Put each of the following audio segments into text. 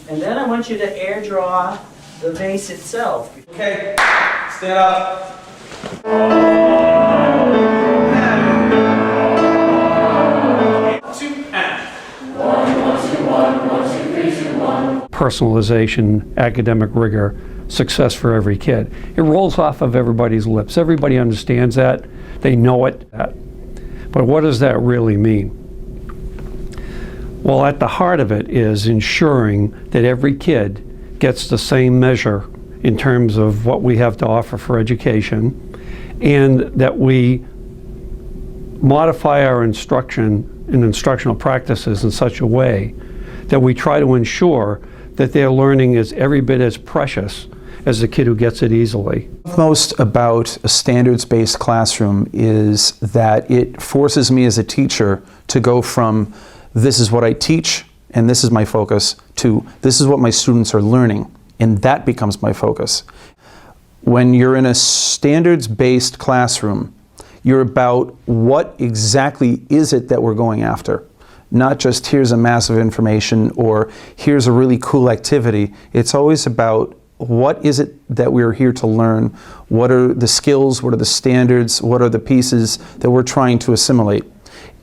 And then I want you to air draw the vase itself. Okay, stand up. Personalization, academic rigor, success for every kid. It rolls off of everybody's lips. Everybody understands that. They know it. But what does that really mean? Well, at the heart of it is ensuring that every kid gets the same measure in terms of what we have to offer for education, and that we modify our instruction and instructional practices in such a way that we try to ensure that their learning is every bit as precious as the kid who gets it easily. Most about a standards-based classroom is that it forces me as a teacher to go from this is what I teach and this is my focus to this is what my students are learning, and that becomes my focus. When you're in a standards-based classroom, you're about what exactly is it that we're going after. Not just here's a mass of information or here's a really cool activity. It's always about what is it that we're here to learn? What are the skills? What are the standards? What are the pieces that we're trying to assimilate?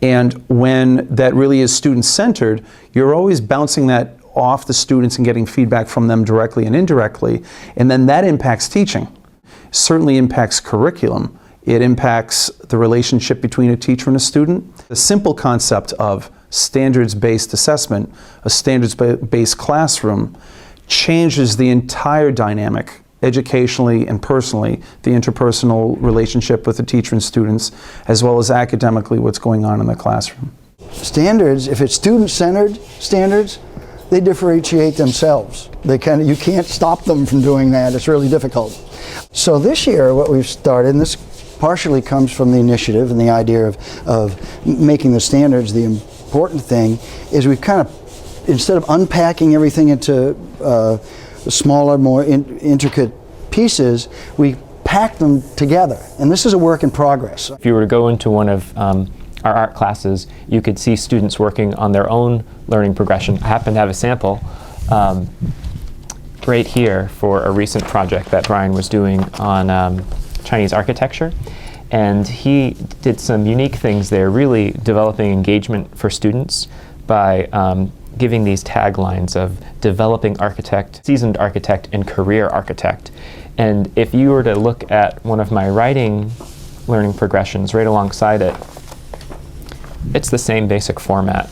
And when that really is student-centered, you're always bouncing that off the students and getting feedback from them directly and indirectly, and then that impacts teaching. Certainly impacts curriculum. It impacts the relationship between a teacher and a student. The simple concept of standards-based assessment, a standards-based classroom, changes the entire dynamic, educationally and personally, the interpersonal relationship with the teacher and students, as well as academically what's going on in the classroom. Standards, if it's student-centered standards, they differentiate themselves. You can't stop them from doing that. It's really difficult. So this year, what we've started, and this partially comes from the initiative and the idea of making the standards the important thing, is we've kind of, instead of unpacking everything into smaller, more intricate pieces, we pack them together. And this is a work in progress. If you were to go into one of our art classes, you could see students working on their own learning progression. I happen to have a sample right here for a recent project that Brian was doing on Chinese architecture. And he did some unique things there, really developing engagement for students by giving these taglines of developing architect, seasoned architect, and career architect. And if you were to look at one of my writing learning progressions right alongside it, it's the same basic format.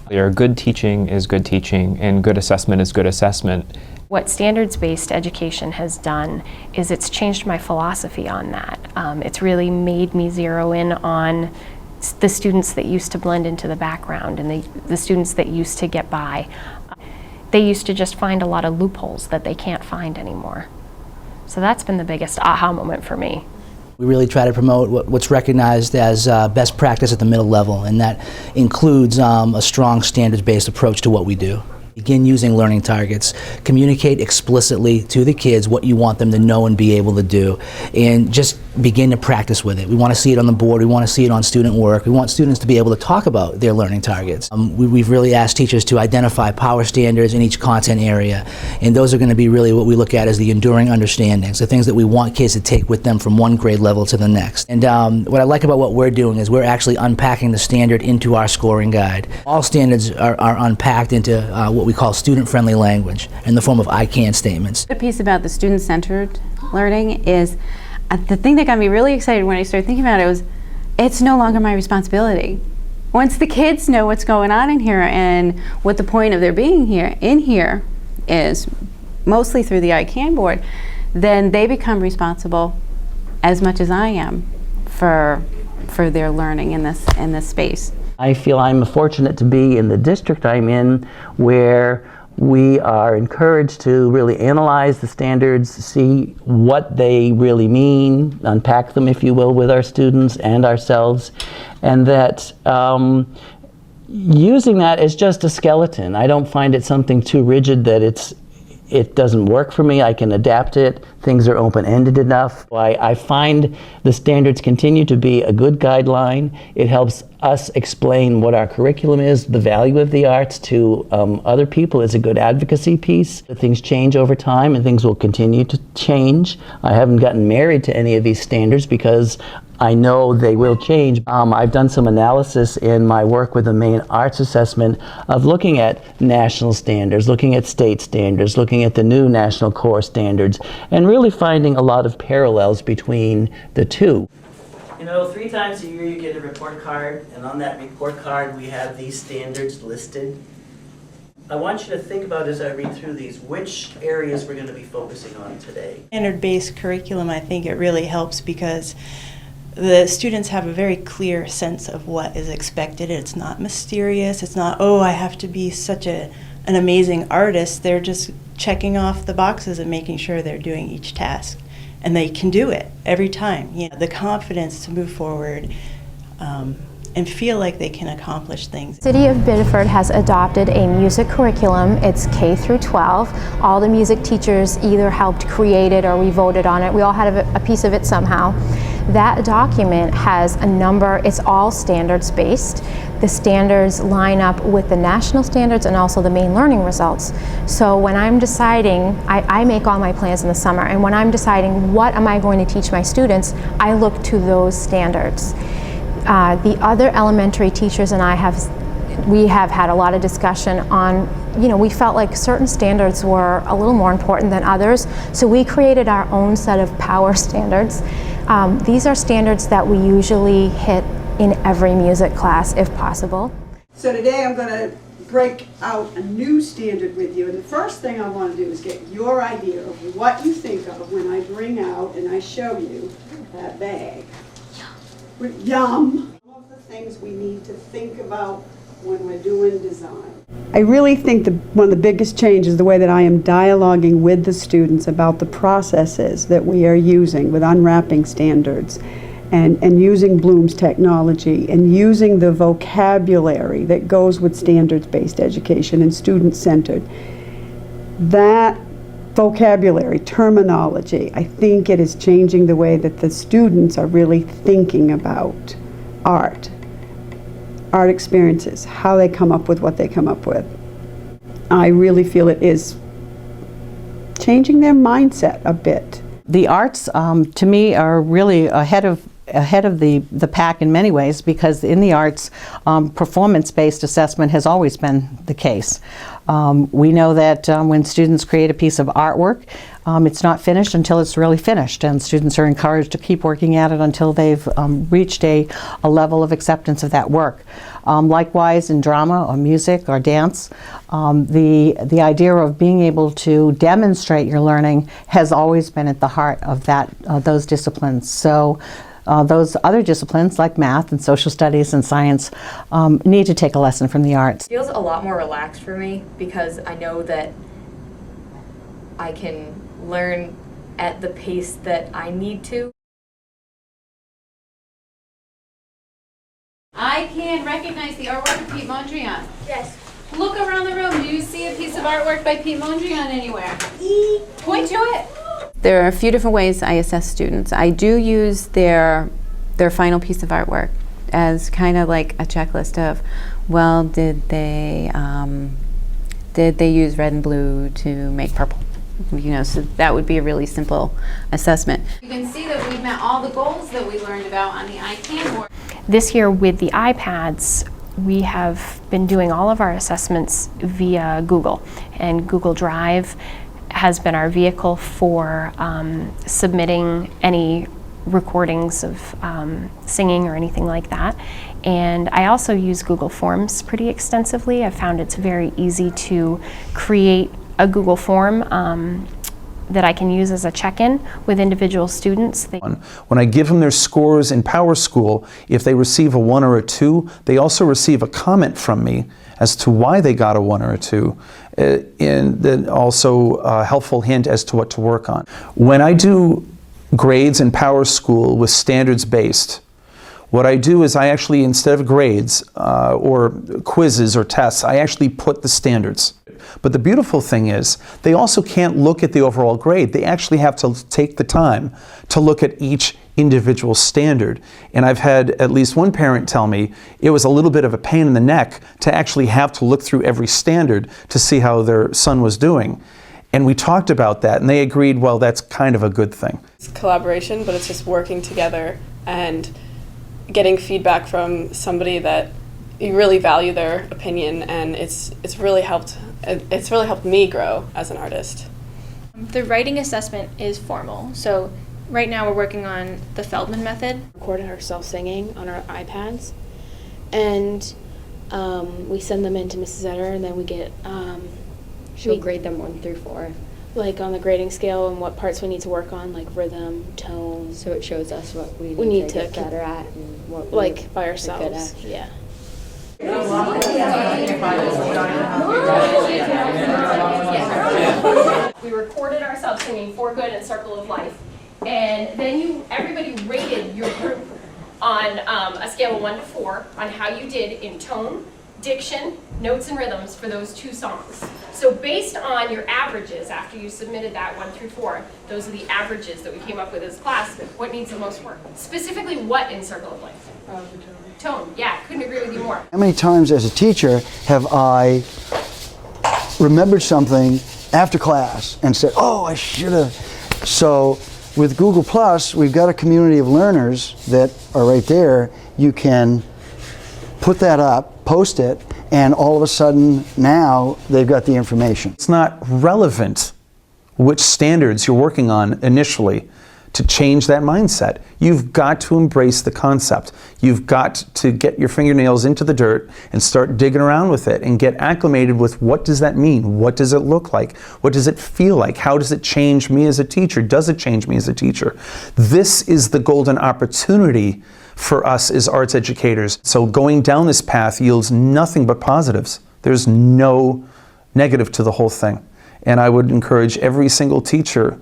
Good teaching is good teaching, and good assessment is good assessment. What standards-based education has done is it's changed my philosophy on that. It's really made me zero in on the students that used to blend into the background and the students that used to get by. They used to just find a lot of loopholes that they can't find anymore. So that's been the biggest aha moment for me. We really try to promote what's recognized as best practice at the middle level, and that includes a strong standards-based approach to what we do. Begin using learning targets. Communicate explicitly to the kids what you want them to know and be able to do, and just begin to practice with it. We want to see it on the board. We want to see it on student work. We want students to be able to talk about their learning targets. We've really asked teachers to identify power standards in each content area, and those are going to be really what we look at as the enduring understandings, the things that we want kids to take with them from one grade level to the next. And what I like about what we're doing is we're actually unpacking the standard into our scoring guide. All standards are unpacked into what we call student-friendly language in the form of I can statements. The piece about the student-centered learning is the thing that got me really excited when I started thinking about it was it's no longer my responsibility. Once the kids know what's going on in here and what the point of their being here is, mostly through the I Can board, then they become responsible as much as I am for their learning in this space. I feel I'm fortunate to be in the district I'm in, where we are encouraged to really analyze the standards, see what they really mean, unpack them, if you will, with our students and ourselves, and that using that as just a skeleton. I don't find it something too rigid that it's it doesn't work for me, I can adapt it. Things are open-ended enough. I find the standards continue to be a good guideline. It helps us explain what our curriculum is, the value of the arts to other people. It's a good advocacy piece. Things change over time and things will continue to change. I haven't gotten married to any of these standards because I know they will change. I've done some analysis in my work with the Maine Arts Assessment of looking at national standards, looking at state standards, looking at the new national core standards, and really finding a lot of parallels between the two. You know, 3 times a year you get a report card, and on that report card we have these standards listed. I want you to think about, as I read through these, which areas we're going to be focusing on today. Standard-based curriculum, I think it really helps because the students have a very clear sense of what is expected. It's not mysterious. It's not, oh, I have to be such an amazing artist. They're just checking off the boxes and making sure they're doing each task. And they can do it every time. You know, the confidence to move forward and feel like they can accomplish things. City of Biddeford has adopted a music curriculum. It's K through 12. All the music teachers either helped create it or we voted on it. We all had a piece of it somehow. That document has a number, it's all standards based. The standards line up with the national standards and also the Maine learning results. So when I'm deciding, I make all my plans in the summer, and when I'm deciding what am I going to teach my students, I look to those standards. The other elementary teachers and we have had a lot of discussion on, you know, we felt like certain standards were a little more important than others, so we created our own set of power standards. These are standards that we usually hit in every music class if possible. So today I'm going to break out a new standard with you, and the first thing I want to do is get your idea of what you think of when I bring out and I show you that bag. Yum! Some of the things we need to think about when we're doing design. I really think one of the biggest changes is the way that I am dialoguing with the students about the processes that we are using with unwrapping standards and using Bloom's technology and using the vocabulary that goes with standards-based education and student-centered. That vocabulary, terminology, I think it is changing the way that the students are really thinking about art experiences, how they come up with what they come up with. I really feel it is changing their mindset a bit. The arts, to me, are really ahead of the pack in many ways, because in the arts, performance-based assessment has always been the case. We know that when students create a piece of artwork, it's not finished until it's really finished, and students are encouraged to keep working at it until they've reached a level of acceptance of that work. Likewise, in drama or music or dance, the idea of being able to demonstrate your learning has always been at the heart of those disciplines. So those other disciplines like math and social studies and science need to take a lesson from the arts. It feels a lot more relaxed for me because I know that I can learn at the pace that I need to. I can recognize the artwork of Pete Mondrian. Yes. Look around the room. Do you see a piece of artwork by Pete Mondrian anywhere? Point to it. There are a few different ways I assess students. I do use their final piece of artwork as kind of like a checklist of, well, did they use red and blue to make purple? You know, so that would be a really simple assessment. You can see that we've met all the goals that we learned about on the iCan board. This year with the iPads, we have been doing all of our assessments via Google, and Google Drive has been our vehicle for submitting any recordings of singing or anything like that. And I also use Google Forms pretty extensively. I found it's very easy to create a Google form that I can use as a check-in with individual students. When I give them their scores in PowerSchool, if they receive a 1 or a 2, they also receive a comment from me as to why they got a 1 or a 2, and then also a helpful hint as to what to work on. When I do grades in PowerSchool with standards-based, what I do is I actually, instead of grades or quizzes or tests, I actually put the standards. But the beautiful thing is, they also can't look at the overall grade. They actually have to take the time to look at each individual standard. And I've had at least one parent tell me it was a little bit of a pain in the neck to actually have to look through every standard to see how their son was doing. And we talked about that, and they agreed, well, that's kind of a good thing. It's collaboration, but it's just working together and getting feedback from somebody that you really value their opinion, and it's really helped me grow as an artist. The writing assessment is formal. So right now we're working on the Feldman method. Recorded ourselves singing on our iPads, and we send them in to Mrs. Etter, and then we get she'll grade them 1 through 4, like on the grading scale and what parts we need to work on, like rhythm, tone. So it shows us what we need to get better at and what we like by ourselves. Yeah. We recorded ourselves singing For Good and Circle of Life, and then everybody rated your group on a scale of 1 to 4 on how you did in tone, diction, notes, and rhythms for those 2 songs. So based on your averages, after you submitted that 1 through 4, those are the averages that we came up with as a class. What needs the most work? Specifically, what in Circle of Life? Tone. Yeah, couldn't agree with you more. How many times as a teacher have I remembered something after class and said, oh, I should have. So with Google Plus, we've got a community of learners that are right there. You can put that up, post it, and all of a sudden now they've got the information. It's not relevant which standards you're working on initially to change that mindset. You've got to embrace the concept. You've got to get your fingernails into the dirt and start digging around with it and get acclimated with what does that mean? What does it look like? What does it feel like? How does it change me as a teacher? Does it change me as a teacher? This is the golden opportunity for us as arts educators. So going down this path yields nothing but positives. There's no negative to the whole thing. And I would encourage every single teacher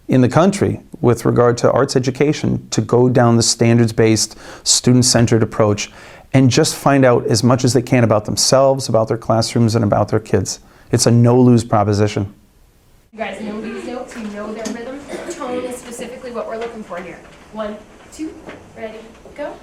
in the country with regard to arts education to go down the standards-based, student-centered approach and just find out as much as they can about themselves, about their classrooms, and about their kids. It's a no-lose proposition. You guys know these notes, you know their rhythm. Tone is specifically what we're looking for here. 1, 2, ready, go.